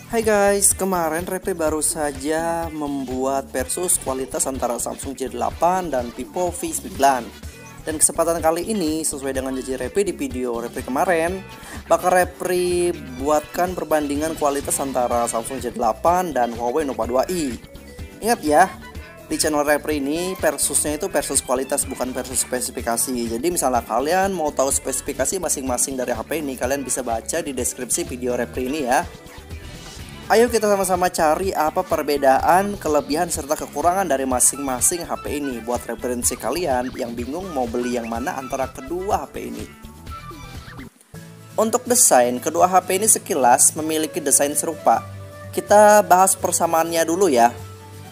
Hai guys, kemarin Reply baru saja membuat versus kualitas antara Samsung J8 dan Vivo V9. Dan kesempatan kali ini sesuai dengan janji Reply di video Reply kemarin, bakal Reply buatkan perbandingan kualitas antara Samsung J8 dan Huawei Nova 2i. Ingat ya, di channel Reply ini versusnya itu versus kualitas, bukan versus spesifikasi. Jadi misalnya kalian mau tahu spesifikasi masing-masing dari HP ini, kalian bisa baca di deskripsi video Reply ini ya. Ayo kita sama-sama cari apa perbedaan, kelebihan, serta kekurangan dari masing-masing HP ini buat referensi kalian yang bingung mau beli yang mana antara kedua HP ini. Untuk desain, kedua HP ini sekilas memiliki desain serupa. Kita bahas persamaannya dulu ya.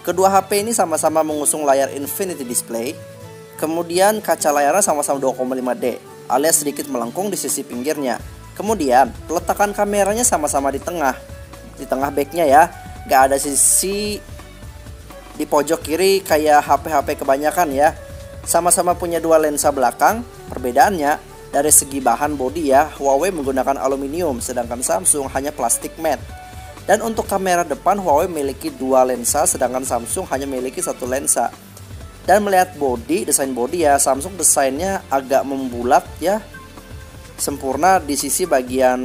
Kedua HP ini sama-sama mengusung layar Infinity Display. Kemudian kaca layarnya sama-sama 2,5D alias sedikit melengkung di sisi pinggirnya. Kemudian peletakan kameranya sama-sama di tengah backnya ya, gak ada sisi di pojok kiri kayak HP-HP kebanyakan ya. Sama-sama punya dua lensa belakang. Perbedaannya dari segi bahan bodi ya, Huawei menggunakan aluminium sedangkan Samsung hanya plastik matte. Dan untuk kamera depan, Huawei memiliki dua lensa sedangkan Samsung hanya memiliki satu lensa. Dan melihat bodi, desain bodi ya, Samsung desainnya agak membulat ya, sempurna di sisi bagian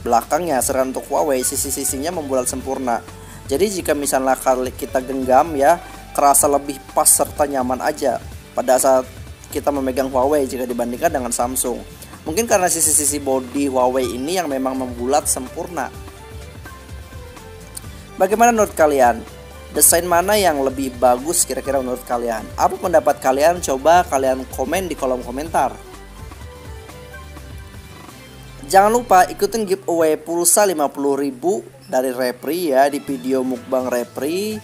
belakangnya, sedangkan untuk Huawei sisi-sisinya membulat sempurna. Jadi jika misalnya kita genggam ya, kerasa lebih pas serta nyaman aja pada saat kita memegang Huawei jika dibandingkan dengan Samsung. Mungkin karena sisi-sisi bodi Huawei ini yang memang membulat sempurna. Bagaimana menurut kalian? Desain mana yang lebih bagus kira-kira menurut kalian? Apa pendapat kalian? Coba kalian komen di kolom komentar. Jangan lupa ikutin giveaway pulsa 50.000 dari Reply ya di video mukbang Reply.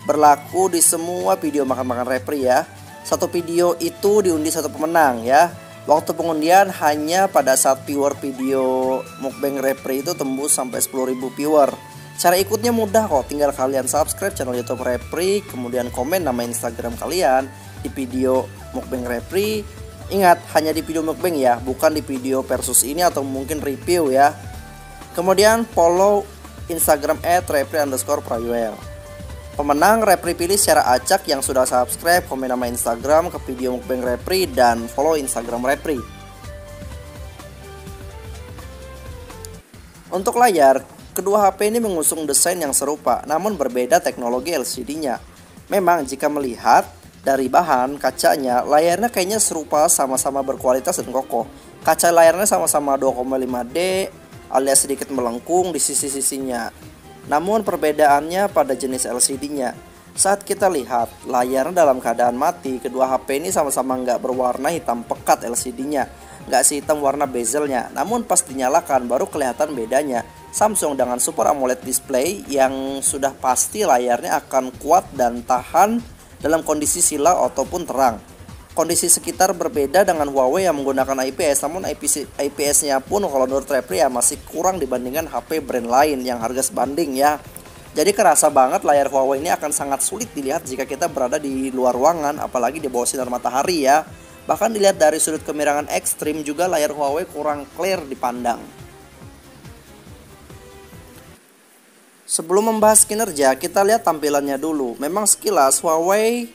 Berlaku di semua video makan-makan Reply ya. Satu video itu diundi satu pemenang ya. Waktu pengundian hanya pada saat viewer video mukbang Reply itu tembus sampai 10.000 viewer. Cara ikutnya mudah kok, tinggal kalian subscribe channel YouTube Reply, kemudian komen nama Instagram kalian di video mukbang Reply. Ingat, hanya di video mukbang ya, bukan di video versus ini atau mungkin review ya. Kemudian follow Instagram @reply_prawel. Pemenang Reply pilih secara acak yang sudah subscribe, komen nama Instagram ke video mukbang Reply dan follow Instagram Reply. Untuk layar, kedua HP ini mengusung desain yang serupa, namun berbeda teknologi LCD-nya. Memang jika melihat dari bahan kacanya, layarnya kayaknya serupa, sama-sama berkualitas dan kokoh. Kaca layarnya sama-sama 2,5D alias sedikit melengkung di sisi-sisinya. Namun perbedaannya pada jenis LCD-nya. Saat kita lihat layarnya dalam keadaan mati, kedua HP ini sama-sama nggak berwarna hitam pekat LCD-nya, nggak sehitam warna bezelnya. Namun pas dinyalakan baru kelihatan bedanya. Samsung dengan Super AMOLED display yang sudah pasti layarnya akan kuat dan tahan dalam kondisi silau ataupun terang. Kondisi sekitar berbeda dengan Huawei yang menggunakan IPS, namun IPS-nya pun kalau menurut Reply ya masih kurang dibandingkan HP brand lain yang harga sebanding ya. Jadi kerasa banget layar Huawei ini akan sangat sulit dilihat jika kita berada di luar ruangan, apalagi di bawah sinar matahari ya. Bahkan dilihat dari sudut kemirangan ekstrim juga layar Huawei kurang clear dipandang. Sebelum membahas kinerja, kita lihat tampilannya dulu. Memang sekilas Huawei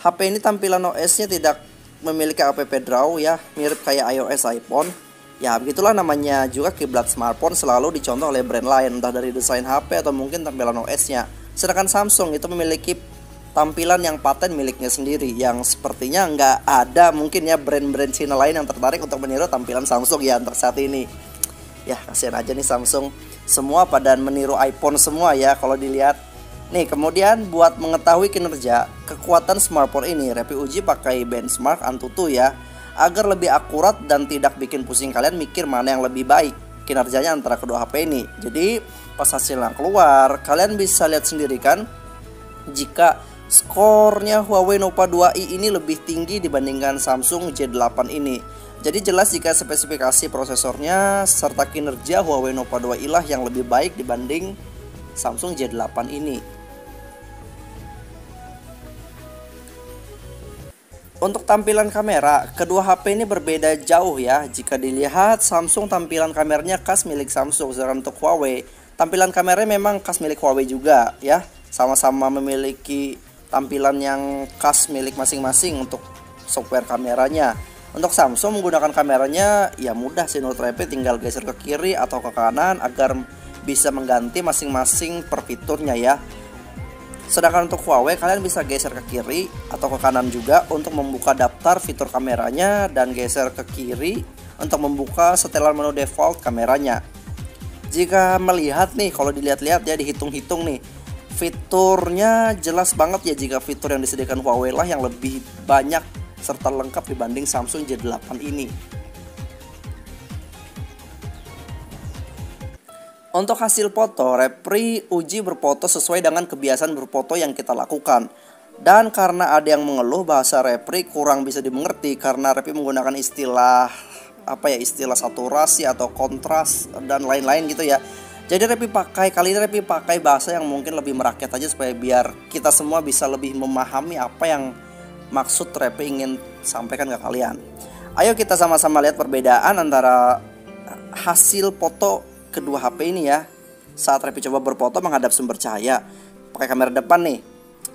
HP ini tampilan OS-nya tidak memiliki app draw ya, mirip kayak iOS iPhone. Ya begitulah namanya juga kiblat smartphone selalu dicontoh oleh brand lain, entah dari desain HP atau mungkin tampilan OS-nya. Sedangkan Samsung itu memiliki tampilan yang paten miliknya sendiri, yang sepertinya nggak ada mungkin ya brand-brand Cina lain yang tertarik untuk meniru tampilan Samsung ya untuk saat ini. Ya kasihan aja nih Samsung, semua pada meniru iPhone semua ya kalau dilihat. Nih kemudian buat mengetahui kinerja kekuatan smartphone ini, Reply uji pakai benchmark Antutu ya, agar lebih akurat dan tidak bikin pusing kalian mikir mana yang lebih baik kinerjanya antara kedua HP ini. Jadi pas hasilnya keluar, kalian bisa lihat sendiri kan, jika skornya Huawei Nova 2i ini lebih tinggi dibandingkan Samsung J8 ini. Jadi jelas jika spesifikasi prosesornya serta kinerja Huawei Nova 2i lah yang lebih baik dibanding Samsung J8 ini. Untuk tampilan kamera, kedua HP ini berbeda jauh ya. Jika dilihat, Samsung tampilan kameranya khas milik Samsung, sedangkan untuk Huawei Tampilan kameranya memang khas milik Huawei juga ya. Sama-sama memiliki tampilan yang khas milik masing-masing untuk software kameranya. Untuk Samsung menggunakan kameranya ya mudah sih menurut Repri, tinggal geser ke kiri atau ke kanan agar bisa mengganti masing-masing per fiturnya ya. Sedangkan untuk Huawei kalian bisa geser ke kiri atau ke kanan juga untuk membuka daftar fitur kameranya, dan geser ke kiri untuk membuka setelan menu default kameranya. Jika melihat nih, kalau dilihat-lihat ya, dihitung-hitung nih, fiturnya jelas banget ya jika fitur yang disediakan Huawei lah yang lebih banyak serta lengkap dibanding Samsung J8 ini. Untuk hasil foto, Repri uji berfoto sesuai dengan kebiasaan berfoto yang kita lakukan. Dan karena ada yang mengeluh bahasa Repri kurang bisa dimengerti karena Repri menggunakan istilah istilah saturasi atau kontras dan lain-lain gitu ya. Jadi kali ini Repri pakai bahasa yang mungkin lebih merakyat aja supaya biar kita semua bisa lebih memahami apa yang maksud Repri ingin sampaikan ke kalian. Ayo kita sama-sama lihat perbedaan antara hasil foto kedua HP ini ya. Saat Repri coba berfoto menghadap sumber cahaya pakai kamera depan nih.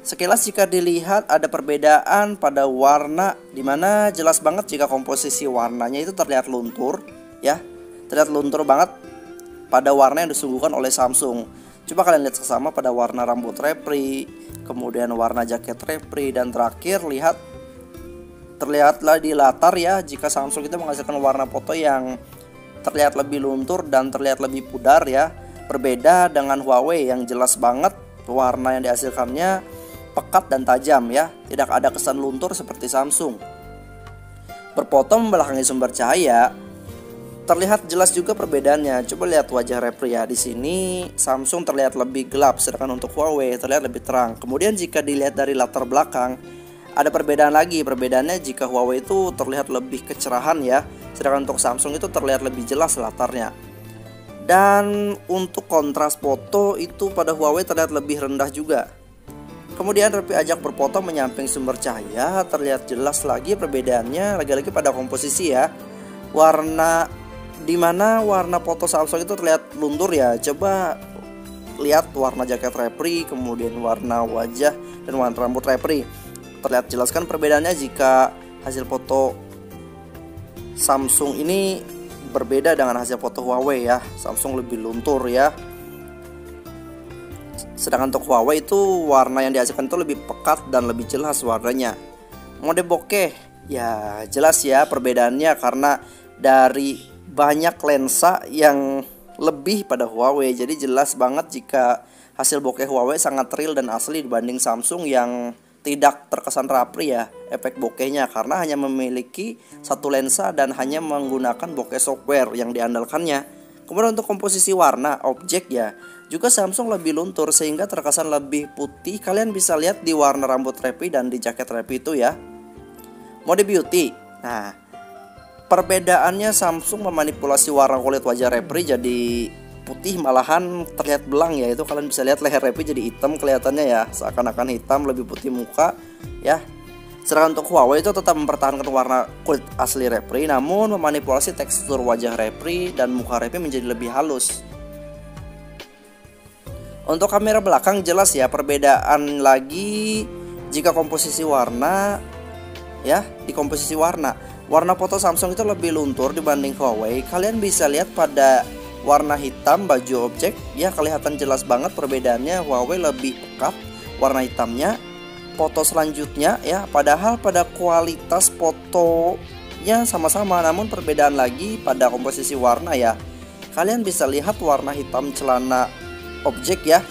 Sekilas jika dilihat ada perbedaan pada warna, dimana jelas banget jika komposisi warnanya itu terlihat luntur ya. Terlihat luntur banget pada warna yang disuguhkan oleh Samsung. Coba kalian lihat sesama pada warna rambut Repri, kemudian warna jaket Repri, dan terakhir terlihatlah di latar ya jika Samsung itu menghasilkan warna foto yang terlihat lebih luntur dan terlihat lebih pudar ya. Berbeda dengan Huawei yang jelas banget warna yang dihasilkannya pekat dan tajam ya, tidak ada kesan luntur seperti Samsung. Berfoto membelakangi sumber cahaya terlihat jelas juga perbedaannya. Coba lihat wajah Repri ya. Di sini Samsung terlihat lebih gelap, sedangkan untuk Huawei terlihat lebih terang. Kemudian jika dilihat dari latar belakang, ada perbedaan lagi. Perbedaannya jika Huawei itu terlihat lebih kecerahan ya, sedangkan untuk Samsung itu terlihat lebih jelas latarnya. Dan untuk kontras foto itu pada Huawei terlihat lebih rendah juga. Kemudian Repri ajak berfoto menyamping sumber cahaya, terlihat jelas lagi perbedaannya lagi-lagi pada komposisi ya. Dimana warna foto Samsung itu terlihat luntur ya. Coba lihat warna jaket Repri, kemudian warna wajah dan warna rambut Repri. Terlihat jelaskan perbedaannya jika hasil foto Samsung ini berbeda dengan hasil foto Huawei ya. Samsung lebih luntur ya. Sedangkan untuk Huawei itu warna yang dihasilkan itu lebih pekat dan lebih jelas warnanya. Mode bokeh ya jelas ya perbedaannya karena dari banyak lensa yang lebih pada Huawei. Jadi jelas banget jika hasil bokeh Huawei sangat real dan asli dibanding Samsung yang tidak terkesan rapri ya efek bokehnya, karena hanya memiliki satu lensa dan hanya menggunakan bokeh software yang diandalkannya. Kemudian untuk komposisi warna objek ya juga Samsung lebih luntur sehingga terkesan lebih putih. Kalian bisa lihat di warna rambut Repri dan di jaket Repri itu ya. Mode beauty. Nah, perbedaannya Samsung memanipulasi warna kulit wajah Repri jadi putih, malahan terlihat belang ya. Itu kalian bisa lihat leher Repri jadi hitam kelihatannya ya, seakan-akan hitam, lebih putih muka ya. Sedangkan untuk Huawei itu tetap mempertahankan warna kulit asli Repri, namun memanipulasi tekstur wajah Repri dan muka Repri menjadi lebih halus. Untuk kamera belakang jelas ya perbedaan lagi jika komposisi warna ya. Di komposisi warna foto Samsung itu lebih luntur dibanding Huawei. Kalian bisa lihat pada warna hitam baju objek ya, kelihatan jelas banget perbedaannya. Huawei lebih pekat warna hitamnya. Foto selanjutnya ya, padahal pada kualitas fotonya sama-sama, namun perbedaan lagi pada komposisi warna ya. Kalian bisa lihat warna hitam celana objek ya,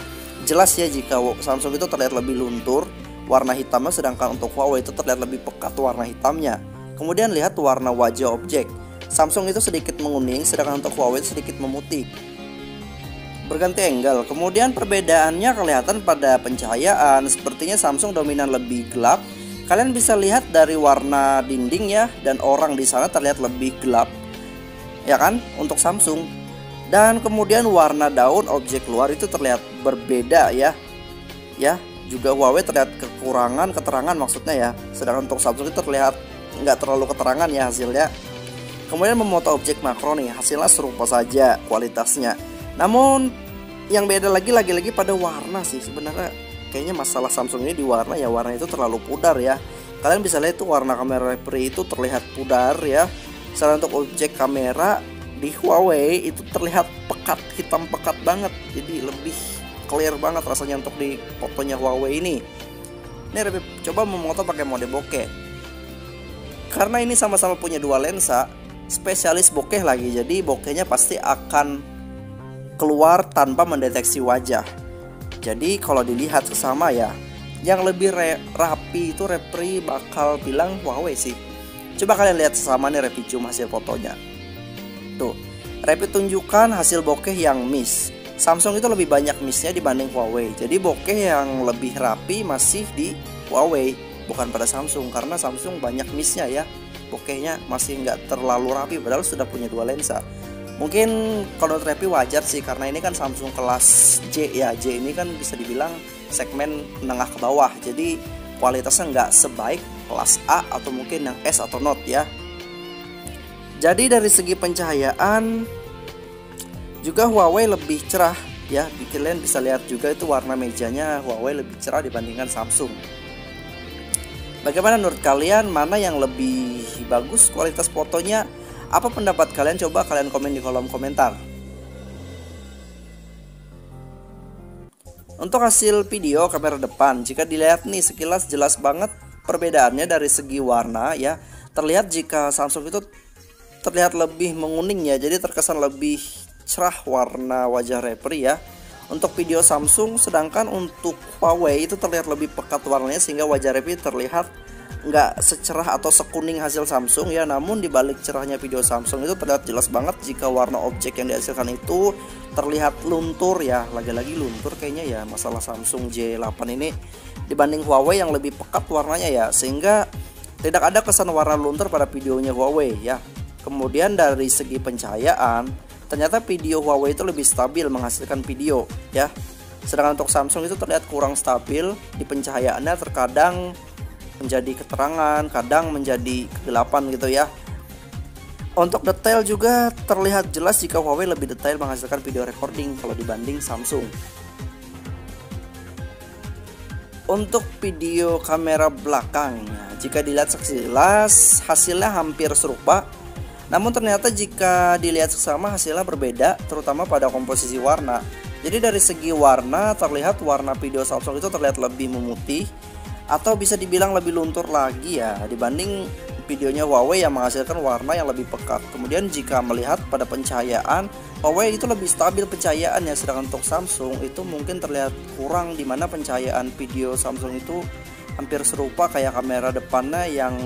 jelas ya jika Samsung itu terlihat lebih luntur warna hitamnya, sedangkan untuk Huawei itu terlihat lebih pekat warna hitamnya. Kemudian lihat warna wajah objek, Samsung itu sedikit menguning, sedangkan untuk Huawei itu sedikit memutih, berganti angle. Kemudian perbedaannya kelihatan pada pencahayaan, sepertinya Samsung dominan lebih gelap. Kalian bisa lihat dari warna dinding ya, dan orang di sana terlihat lebih gelap ya kan untuk Samsung. Dan kemudian warna daun objek luar itu terlihat berbeda ya. Juga Huawei terlihat kekurangan keterangan maksudnya ya, sedangkan untuk Samsung itu terlihat nggak terlalu keterangan ya hasilnya. Kemudian memoto objek makro nih, hasilnya serupa saja kualitasnya, namun Yang beda lagi pada warna sih sebenarnya. Kayaknya masalah Samsung ini di warna ya, warna itu terlalu pudar ya. Kalian bisa lihat tuh warna kamera Rapri itu terlihat pudar ya. Secara untuk objek kamera di Huawei itu terlihat pekat, hitam pekat banget. Jadi lebih clear banget rasanya untuk di fotonya Huawei ini. Ini Rapri coba memoto pakai mode bokeh. Karena ini sama-sama punya dua lensa, spesialis bokeh lagi. Jadi bokehnya pasti akan keluar tanpa mendeteksi wajah. Jadi kalau dilihat sesama ya, yang lebih rapi itu Rapri bakal bilang Huawei sih. Coba kalian lihat sesama nih Rapri zoom hasil fotonya. Tuh, Rapri tunjukkan hasil bokeh yang miss. Samsung itu lebih banyak missnya dibanding Huawei. Jadi bokeh yang lebih rapi masih di Huawei, bukan pada Samsung. Karena Samsung banyak missnya ya, bokehnya masih nggak terlalu rapi padahal sudah punya dua lensa. Mungkin kalau Rapri wajar sih, karena ini kan Samsung kelas J ya. J ini kan bisa dibilang segmen menengah ke bawah, jadi kualitasnya nggak sebaik kelas A atau mungkin yang S atau Note ya. Jadi dari segi pencahayaan juga Huawei lebih cerah ya. Kalian bisa lihat juga itu warna mejanya Huawei lebih cerah dibandingkan Samsung. Bagaimana menurut kalian, mana yang lebih bagus kualitas fotonya? Apa pendapat kalian? Coba kalian komen di kolom komentar. Untuk hasil video kamera depan, jika dilihat nih sekilas jelas banget perbedaannya dari segi warna ya. Terlihat jika Samsung itu terlihat lebih menguning ya, jadi terkesan lebih cerah warna wajah Rapri ya. Untuk video Samsung, sedangkan untuk Huawei itu terlihat lebih pekat warnanya sehingga wajah Rapri terlihat nggak secerah atau sekuning hasil Samsung ya. Namun dibalik cerahnya video Samsung itu terlihat jelas banget jika warna objek yang dihasilkan itu terlihat luntur ya. Lagi-lagi luntur kayaknya ya masalah Samsung J8 ini dibanding Huawei yang lebih pekat warnanya ya, sehingga tidak ada kesan warna luntur pada videonya Huawei ya. Kemudian dari segi pencahayaan, ternyata video Huawei itu lebih stabil menghasilkan video ya. Sedangkan untuk Samsung itu terlihat kurang stabil di pencahayaannya, terkadang menjadi keterangan, kadang menjadi kegelapan gitu ya. Untuk detail juga terlihat jelas jika Huawei lebih detail menghasilkan video recording kalau dibanding Samsung. Untuk video kamera belakangnya, jika dilihat sekilas hasilnya hampir serupa. Namun ternyata jika dilihat seksama hasilnya berbeda, terutama pada komposisi warna. Jadi dari segi warna terlihat warna video Samsung itu terlihat lebih memutih, atau bisa dibilang lebih luntur lagi ya dibanding videonya Huawei yang menghasilkan warna yang lebih pekat. Kemudian jika melihat pada pencahayaan, Huawei itu lebih stabil pencahayaannya, sedangkan untuk Samsung itu mungkin terlihat kurang, dimana pencahayaan video Samsung itu hampir serupa kayak kamera depannya yang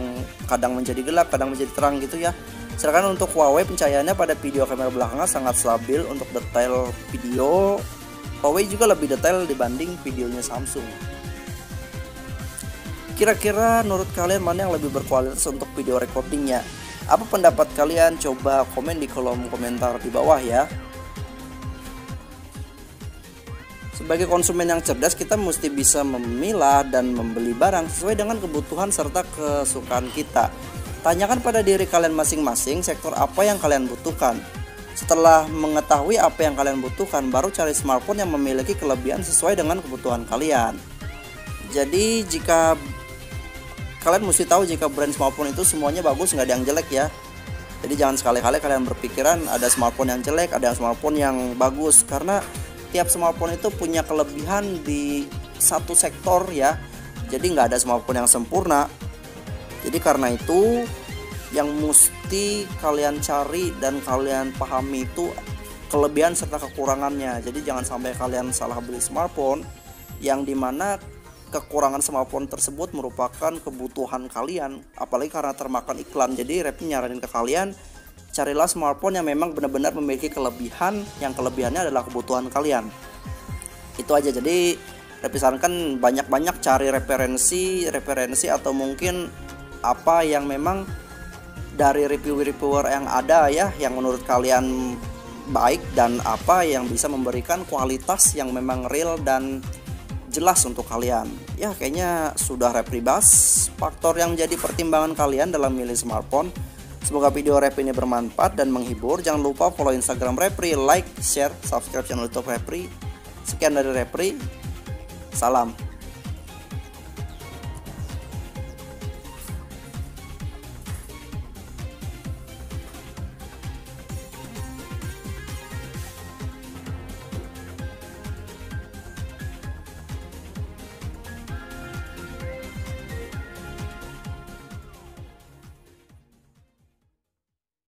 kadang menjadi gelap, kadang menjadi terang gitu ya. Sedangkan untuk Huawei pencahayaannya pada video kamera belakangnya sangat stabil. Untuk detail video, Huawei juga lebih detail dibanding videonya Samsung. Kira-kira menurut kalian mana yang lebih berkualitas untuk video recordingnya? Apa pendapat kalian? Coba komen di kolom komentar di bawah ya. Sebagai konsumen yang cerdas, kita mesti bisa memilah dan membeli barang sesuai dengan kebutuhan serta kesukaan kita. Tanyakan pada diri kalian masing-masing sektor apa yang kalian butuhkan. Setelah mengetahui apa yang kalian butuhkan, baru cari smartphone yang memiliki kelebihan sesuai dengan kebutuhan kalian. Jadi jika kalian mesti tahu jika brand smartphone itu semuanya bagus, nggak ada yang jelek ya. Jadi jangan sekali-kali kalian berpikiran ada smartphone yang jelek, ada smartphone yang bagus. Karena tiap smartphone itu punya kelebihan di satu sektor ya. Jadi nggak ada smartphone yang sempurna. Jadi karena itu yang mesti kalian cari dan kalian pahami itu kelebihan serta kekurangannya. Jadi jangan sampai kalian salah beli smartphone yang dimana kekurangan smartphone tersebut merupakan kebutuhan kalian, apalagi karena termakan iklan. Jadi Rapri nyaranin ke kalian, carilah smartphone yang memang benar-benar memiliki kelebihan, yang kelebihannya adalah kebutuhan kalian. Itu aja. Jadi Rapri sarankan banyak-banyak cari referensi atau mungkin apa yang memang dari reviewer yang ada ya, yang menurut kalian baik dan apa yang bisa memberikan kualitas yang memang real dan jelas untuk kalian. Ya kayaknya sudah Rapri bahas faktor yang menjadi pertimbangan kalian dalam milih smartphone. Semoga video Rapri ini bermanfaat dan menghibur. Jangan lupa follow Instagram Rapri, like, share, subscribe channel YouTube Rapri. Sekian dari Repri. Salam.